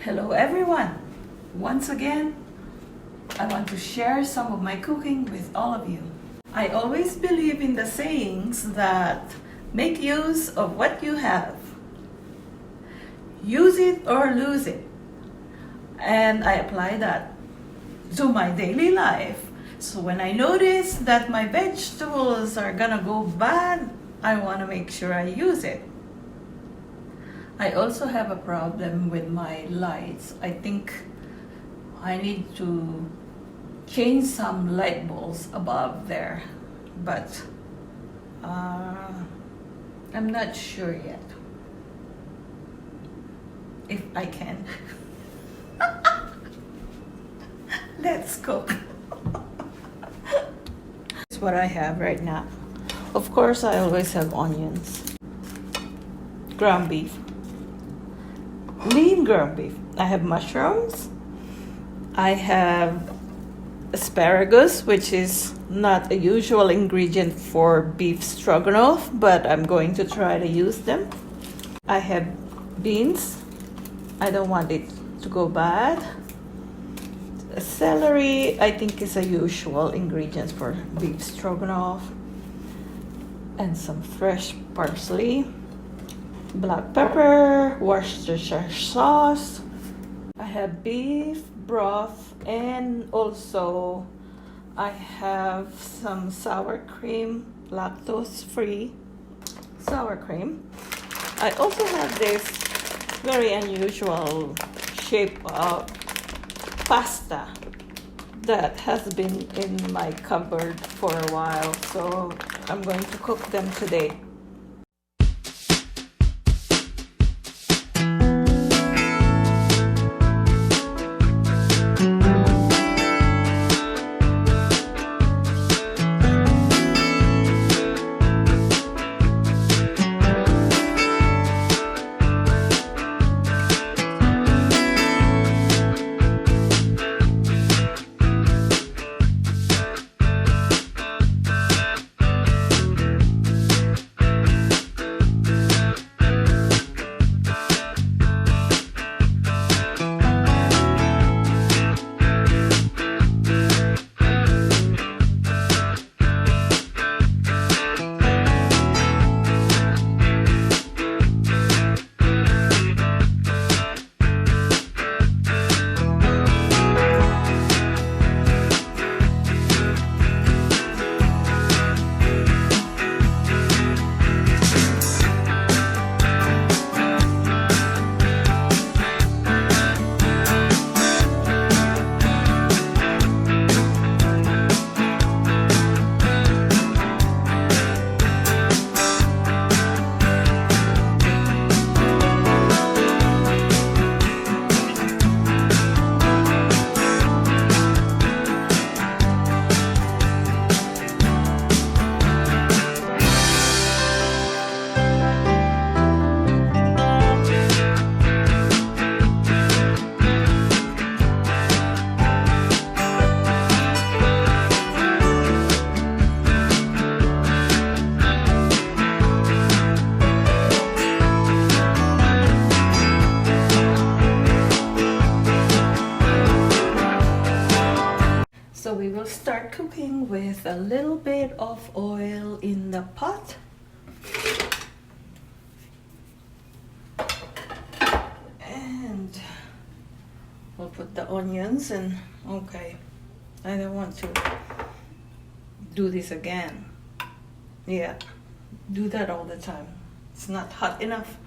Hello everyone! Once again, I want to share some of my cooking with all of you. I always believe in the sayings that make use of what you have. Use it or lose it. And I apply that to my daily life. So when I notice that my vegetables are gonna go bad, I want to make sure I use it. I also have a problem with my lights. I think I need to change some light bulbs above there, but I'm not sure yet if I can. Let's cook. That's what I have right now. Of course, I always have onions, ground beef, lean ground beef. I have mushrooms. I have asparagus, which is not a usual ingredient for beef stroganoff, but I'm going to try to use them. I have beans. I don't want it to go bad. Celery, I think, is a usual ingredient for beef stroganoff. And some fresh parsley. Black pepper, Worcestershire sauce. I have beef broth, and also I have some sour cream, lactose-free sour cream. I also have this very unusual shape of pasta that has been in my cupboard for a while, so I'm going to cook them today. So we will start cooking with a little bit of oil in the pot. And we'll put the onions in. Okay, I don't want to do this again. Yeah, do that all the time. It's not hot enough.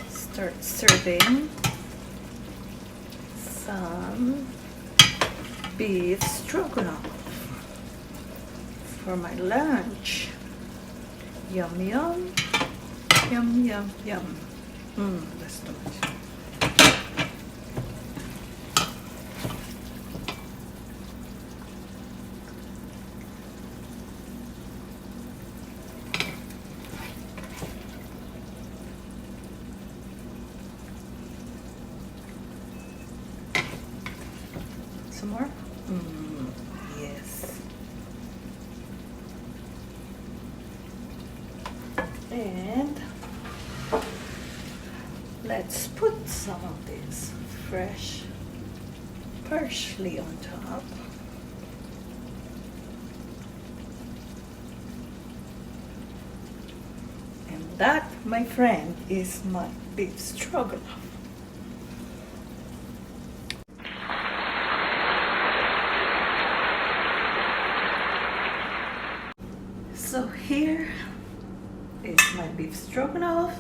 start serving some beef stroganoff for my lunch. Yum, yum, yum, yum, yum. That's too much. Some more? Yes. And let's put some of this fresh parsley on top. And that, my friend, is my beef stroganoff. So here is my beef stroganoff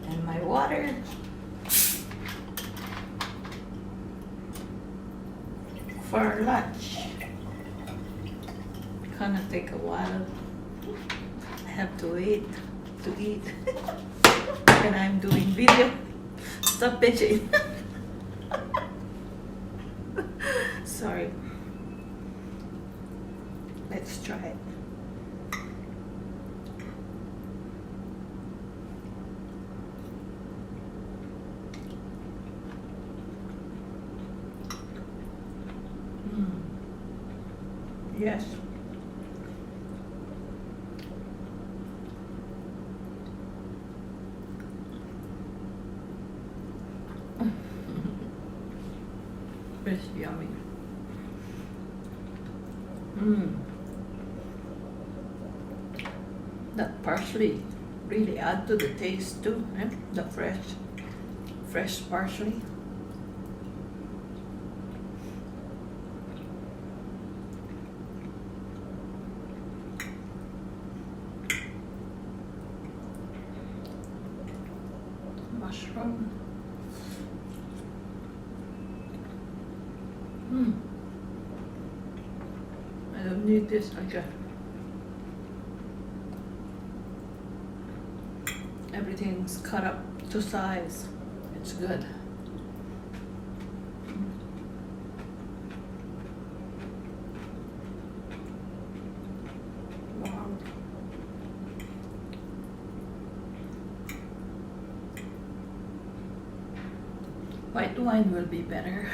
and my water. For lunch. Gonna take a while. I have to wait to eat when I'm doing video. Stop bitching. Sorry. Let's try it. Yes. It's yummy. That parsley really add to the taste too, eh? The fresh parsley. Mushroom. I don't need this again. Everything's cut up to size. It's good. Wow. White wine will be better.